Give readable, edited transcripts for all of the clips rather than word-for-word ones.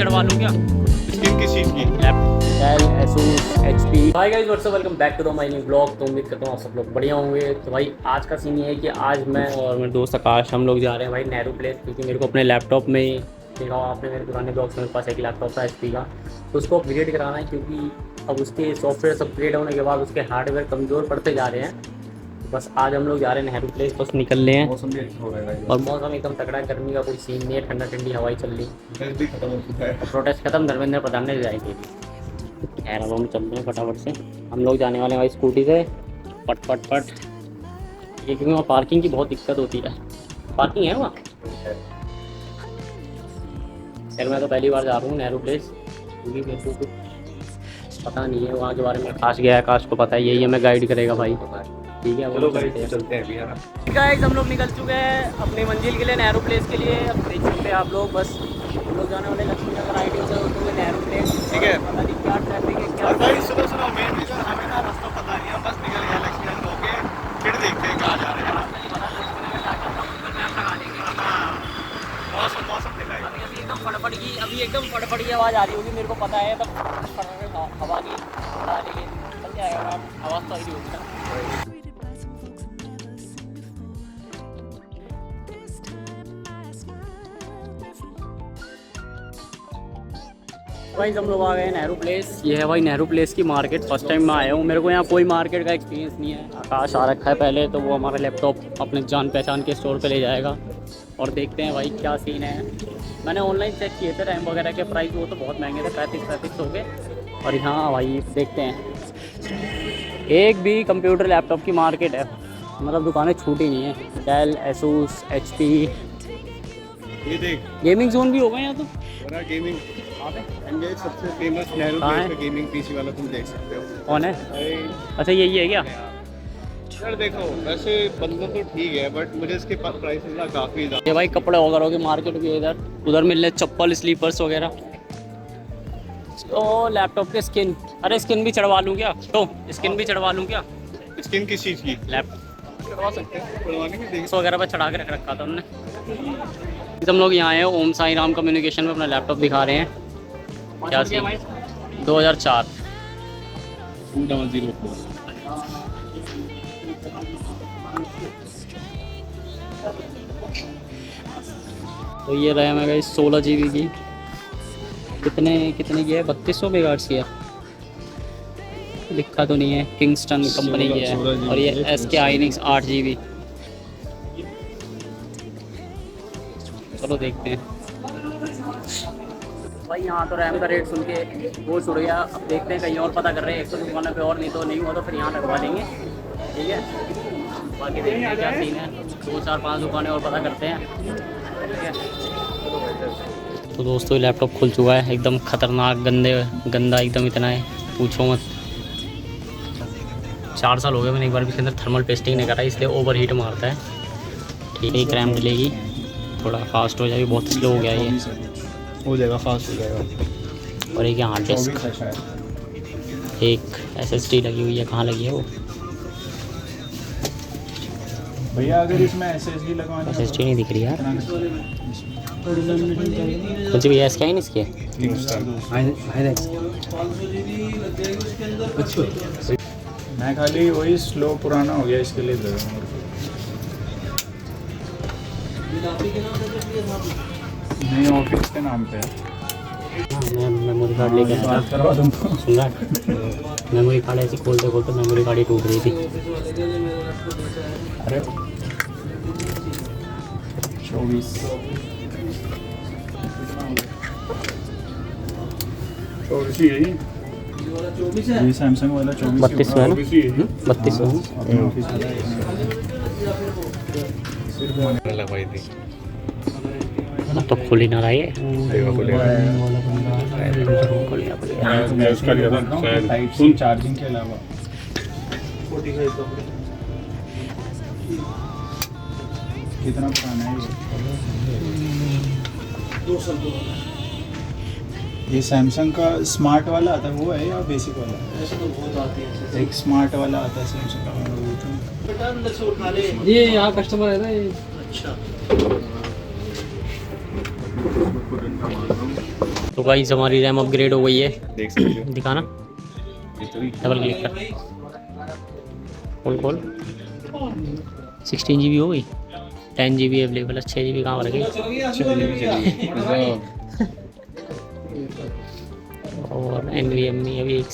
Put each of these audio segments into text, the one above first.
चढ़वा लूँ क्या? स्किन किस चीज़ की? Dell, Asus, HP। Hi guys, what's up, welcome back to the my new blog. तो उम्मीद करता हूँ आप सब लोग बढ़िया होंगे। तो भाई आज का सीन ये है कि आज मैं और मेरे दोस्त आकाश हम लोग जा रहे हैं भाई नेहरू प्लेस, क्योंकि मेरे को अपने लैपटॉप में देखा आपने मेरे पुराने ब्लॉग्स में मेरे पास एक लैपटॉप था HP का, तो उसको अपग्रेड कराना है, क्योंकि अब उसके सॉफ्टवेयर अपग्रेड होने के बाद उसके हार्डवेयर कमज़ोर पड़ते जा रहे हैं। बस आज हम लोग जा रहे हैं नेहरू प्लेस, बस निकल रहे हैं। मौसम भी अच्छा हो रहा है और मौसम एकदम तगड़ा है, गर्मी का कोई सीन नहीं है, ठंडा ठंडी हवाई चल रही। प्रोटेस्ट भी खत्म हो चुका है। प्रोटेस्ट खत्म, धर्मेंद्र प्रधान ने जाएगी। खैर अब हम चल रहे हैं फटाफट से। हम लोग जाने वाले हैं भाई स्कूटी से, पट पट पट। ये क्योंकि वहाँ पार्किंग की बहुत दिक्कत होती है। पार्किंग है वहाँ? खैर मैं तो पहली बार जा रहा हूँ नेहरू प्लेस, क्योंकि मेरे को कुछ पता नहीं है वहाँ के बारे में। आकाश गया है, आकाश को पता है, यही हमें गाइड करेगा भाई। ठीक है, चलो भाई चलते हैं भैया। गाइस हम लोग निकल चुके हैं अपनी मंजिल के लिए, नेहरू प्लेस के लिए। अब देख सकते हैं आप लोग, बस हम लोग जाने वाले लक्ष्मी नगर ITO से होते हुए नेहरू प्लेस। ठीक है। पता नहीं क्या ट्रैफिक है क्या। और भाई सुनो मेन रीजन हमें ना रास्ता पता नहीं है, बस निकल गया लक्ष्मी नगर होके, फिर देखते हैं कहाँ जा रहे हैं। मौसम दिखाई अभी एकदम फटफट की आवाज़ आ रही होगी, मेरे को पता है। तब हवा की चल जाएगा, आवाज़ तो आ रही होगी ना। भाई हम लोग आ गए नेहरू प्लेस। ये है भाई नेहरू प्लेस की मार्केट। फर्स्ट टाइम मैं आया हूँ, मेरे को यहाँ कोई मार्केट का एक्सपीरियंस नहीं है। आकाश आ रखा है पहले, तो वो हमारा लैपटॉप अपने जान पहचान के स्टोर पे ले जाएगा और देखते हैं भाई क्या सीन है। मैंने ऑनलाइन चेक किए थे रैम वगैरह के प्राइस, वो तो बहुत महंगे थे, 35 हो गए। और यहाँ भाई देखते हैं, एक भी कंप्यूटर लैपटॉप की मार्केट है, मतलब दुकानें छूटी नहीं है। Dell, Asus, HP। ये देख गेमिंग जोन भी होगा यहाँ तो। बड़ा गेमिंग एंगेज सबसे फेमस नेहरू प्लेस का गेमिंग PC वाला तुम देख सकते हो। कौन है? भाई अच्छा यही है क्या? यार देखो वैसे बंदा तो ठीक है, बट मुझे इसके प्राइसेस ना काफ़ी ज़्यादा। ये भाई कपड़े वगैरह की मार्केट भी है इधर, उधर मिल रहे चप्पल, स्लीपर्स वगैरह। तो लैपटॉप के स्किन, अरे स्किन भी चढ़वा लूँ क्या? तो स्किन भी चढ़वा लूँ क्या? स्किन किस चीज़ की? लैपटॉप चढ़वा सकते हैं, चढ़वाने की देख। वगैरह पर चढ़ा के रख रखा था उन्होंने। हम लोग यहाँ आए हैं ओम साई राम कम्युनिकेशन में, अपना लैपटॉप दिखा रहे हैं। क्या सीन? 2004 200। तो ये रैम है गाइस 16 GB की। कितने की है? 3200 मेगाहर्ट्ज़ की है, लिखा तो नहीं है। किंगस्टन कंपनी की है। और ये SK Hynix 8 GB। चलो देखते हैं भाई। यहाँ तो रैम का रेट सुन के वो छुड़ गया। अब देखते हैं, कहीं और पता कर रहे हैं, एक तो दुकानों पे और, नहीं तो नहीं हुआ तो फिर यहाँ लगवा लेंगे। ठीक है, बाकी देखते हैं क्या सीन है। 2 4 5 दुकानें और पता करते हैं। ठीक है, तो दोस्तों ये लैपटॉप खुल चुका है, एकदम ख़तरनाक गंदा एकदम, इतना है पूछो मत। 4 साल हो गए मैंने एक बार भी इसके अंदर थर्मल टेस्टिंग नहीं करा, इसलिए ओवर हीट मारता है। ठीक है, रैम डलेगी, थोड़ा फास्ट हो जाएगी, बहुत स्लो हो गया ये। हो जाएगा, फास्ट हो जाएगा। और एक यहाँ हार्ड डिस्क, एक SSD लगी हुई है। कहाँ लगी है वो? भैया अगर इसमें SSD लगवानी है SSD नहीं दिख रही यार। कौन सी भैया? SK Hynix इसके मैं खाली वही स्लो पुराना हो गया इसके लिए दे रहा हूँ। नहीं ऑफिस के नाम पे मैं मेमोरी कार्ड लेके आया था। सुन रहा है? मेमोरी कार्ड ऐसी खोलते मेमोरी कार्ड ही टूट रही थी। अरे 24 यही ये सैमसंग वाला 3200 है ना? 3200 लगवाई थी। तो खुल ही ना रहा है। मैं उसका लिया था टाइप सी चार्जिंग के अलावा। कितना पुराना है ये सैमसंग का स्मार्ट वाला आता है वो है या बेसिक वाला? ऐसे तो बहुत आते हैं, एक स्मार्ट वाला आता है सैमसंग का। ये यहाँ कस्टमर है ना ये। अच्छा तो गाइस हमारी रैम अपग्रेड हो गई है, देख सकते हो। दिखाना, डबल क्लिक कर, खोल 16 GB हो गई, 10 GB अवेलेबल है, 6 GB कहाँ रह गई। और NVMe अभी एक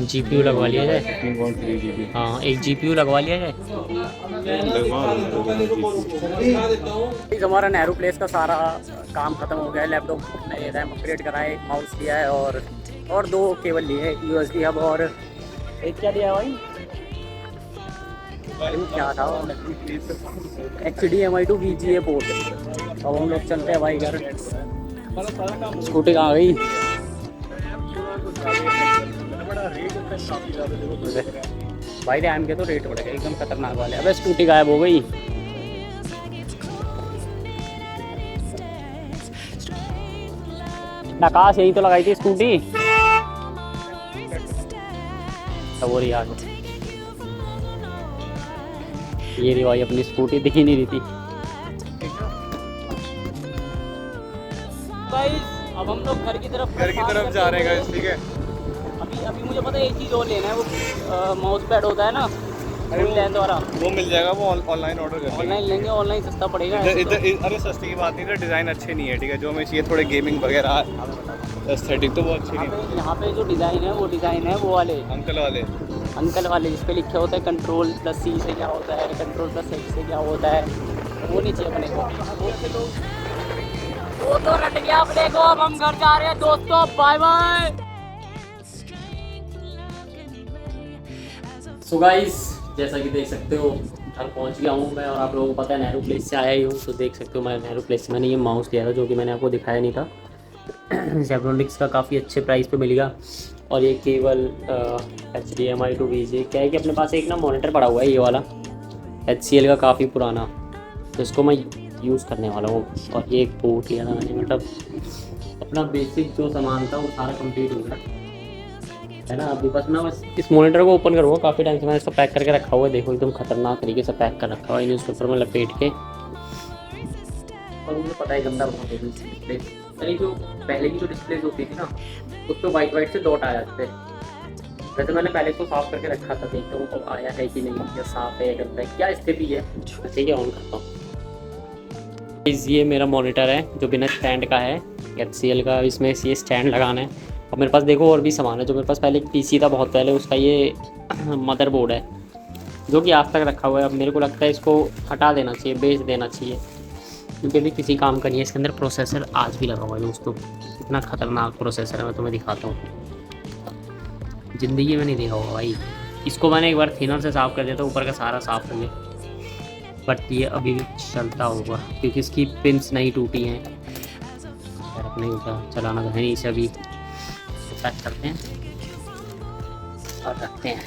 GPU लगवा लिया जाए। 15.3 GB। हाँ, एक GPU लगवा लिया जाए। हमारा नेहरू प्लेस का सारा काम खत्म हो गया है। लैपटॉप में रैम अपग्रेड कराए, माउस लिया है और 2 केबल लिए है, USB हब और एक क्या दिया है भाई, क्या था HDMI to VGA पोर्ट। अब हम लोग चलते हैं भाई घर। स्कूटी कहाँ गई? भाई रैम के तो रेट बढ़ गए एकदम खतरनाक वाले। अबे स्कूटी गायब हो गई। नकाश यही तो लगाई थी स्कूटी। तो वो यार ये रही भाई अपनी स्कूटी, दिख ही नहीं रही थी। भाई अब हम लोग घर की तरफ जा रहे हैं, ठीक है। अभी मुझे पता है एक चीज़ और लेना है, वो माउस पैड होता है ना, द्वारा वो मिल जाएगा, वो ऑनलाइन ऑर्डर कर ऑनलाइन लेंगे, ऑनलाइन सस्ता पड़ेगा। अरे सस्ते की बात नहीं है, डिज़ाइन अच्छे नहीं है, ठीक है। जो हमें चाहिए थोड़े गेमिंग वगैरह एस्थेटिक, तो वो अच्छी नहीं है। यहाँ पे जो डिज़ाइन है वो डिज़ाइन है वो वाले अंकल वाले जिस पे लिखे होता है Ctrl+C से क्या होता है, Ctrl+X से क्या होता है, वो नहीं चाहिए अपने को। वो तो रट गया अपने को। अब हम घर जा रहे हैं दोस्तों, बाय बाय। सो गाइस जैसा कि देख सकते हो घर पहुंच गया हूँ मैं, और आप लोगों को पता है नेहरू प्लेस से आया ही हूँ। तो देख सकते हो मैं नेहरू प्लेस से मैंने ये माउस लिया था, जो कि मैंने आपको दिखाया नहीं था। जेब्रोनिक्स का काफ़ी अच्छे प्राइस पे मिलेगा। और ये केबल HDMI to VGA क्या है कि अपने पास एक ना मॉनिटर पड़ा हुआ है, ये वाला HCL का काफ़ी पुराना, तो इसको मैं यूज़ करने वाला हूँ। और ये एक पोर्ट लिया था मैंने, मतलब अपना बेसिक जो सामान था वो सारा कंप्लीट हो गया है ना। अभी बस मैं इस मॉनिटर को ओपन करूँगा। काफ़ी टाइम से मैंने इसको पैक करके रखा हुआ है, देखो एकदम खतरनाक तरीके से पैक कर रखा हुआ है न्यूज़पेपर में लपेट के। और मुझे पता है गंदा बहुत है डिस्प्ले, यानी जो पहले की जो डिस्प्ले होती थी ना, उस पर वाइट से डॉट आ जाते थे। वैसे मैंने पहले इसको साफ़ करके रखा था, देखता हूँ अब आया है कि नहीं, या साफ़ है या गंदा है, क्या स्थिति है। ठीक है, ऑन करता हूँ। ये मेरा मॉनिटर है जो बिना स्टैंड का है, HCL का। इसमें ये स्टैंड लगाना है। और मेरे पास देखो और भी सामान है। जो मेरे पास पहले एक PC था बहुत पहले, उसका ये मदरबोर्ड है जो कि आज तक रखा हुआ है। अब मेरे को लगता है इसको हटा देना चाहिए, बेच देना चाहिए, क्योंकि अभी किसी काम का नहीं है। इसके अंदर प्रोसेसर आज भी लगा हुआ है दोस्तों, इतना ख़तरनाक प्रोसेसर है, मैं तुम्हें दिखाता हूँ। ज़िंदगी में नहीं देखा होगा भाई। इसको मैंने एक बार थिनर से साफ़ कर दिया था, ऊपर का सारा साफ़ हो गया, बट ये अभी भी चलता होगा क्योंकि इसकी पिंस नहीं टूटी हैं। नहीं होता, चलाना तो है नहीं इसे। अभी पैक करते हैं और रखते हैं।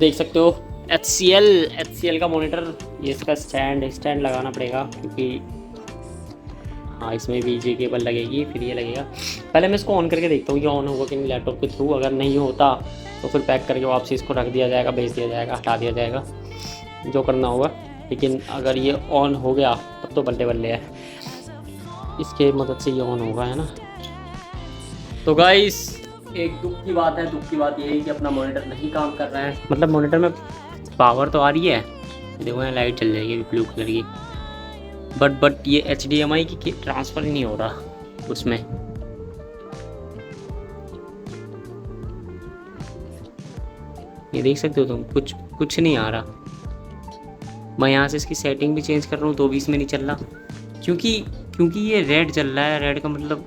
देख सकते हो HCL का मॉनिटर। ये इसका स्टैंड लगाना पड़ेगा, क्योंकि हाँ इसमें VGA केबल लगेगी, फिर ये लगेगा। पहले मैं इसको ऑन करके देखता हूँ ये ऑन होगा कि नहीं लैपटॉप के थ्रू। अगर नहीं होता तो फिर पैक करके वापसी इसको रख दिया जाएगा, भेज दिया जाएगा, हटा दिया जाएगा, जो करना होगा। लेकिन अगर ये ऑन हो गया तब तो बल्ले बल्ले है, इसके मदद से ये ऑन होगा, है ना। तो गाइस एक दुख की बात है, दुख की बात ये है कि अपना मॉनिटर नहीं काम कर रहा है। मतलब मॉनिटर में पावर तो आ रही है, देखो यहाँ लाइट चल जाएगी ब्लू कलर की, बट ये HDMI की ट्रांसफ़र ही नहीं हो रहा उसमें। ये देख सकते हो तुम, कुछ नहीं आ रहा। मैं यहाँ से इसकी सेटिंग भी चेंज कर रहा हूँ तो भी इसमें नहीं चल रहा, क्योंकि ये रेड चल रहा है। रेड का मतलब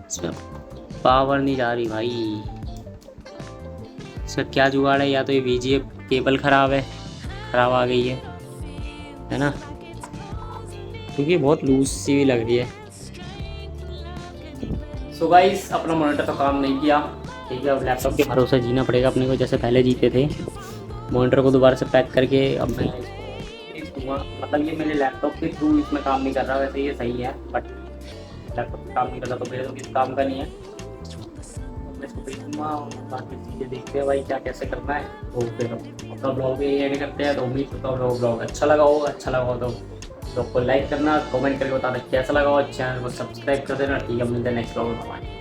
इसमें पावर नहीं जा रही भाई। इसका क्या जुगाड़ है? या तो ये VGA केबल ख़राब आ गई है ना, क्योंकि बहुत लूज सी भी लग रही है। सो गाइस अपना मॉनिटर तो काम नहीं किया, ठीक है। अब लैपटॉप के भरोसे जीना पड़ेगा अपने को, जैसे पहले जीते थे। मॉनिटर को दोबारा से पैक करके अब मैं इसको दूँगा। मतलब ये मेरे लैपटॉप के थ्रू इसमें काम नहीं कर रहा, वैसे ये सही है, बट लैपटॉप काम नहीं कर रहा तो मेरे तो किस काम का नहीं है। मैं इसको घूमा, बाकी चीज़ें देखते हैं भाई क्या कैसे करना है। तो फिर अपना ब्लॉग भी एड करते हैं। तो उम्मीद करता हूँ ब्लॉग अच्छा लगा हो तो ब्लॉग को लाइक करना, कमेंट करके बताना कैसा लगा हो, चैनल को सब्सक्राइब कर देना। ठीक है, मिलते हैं नेक्स्ट ब्लॉग में।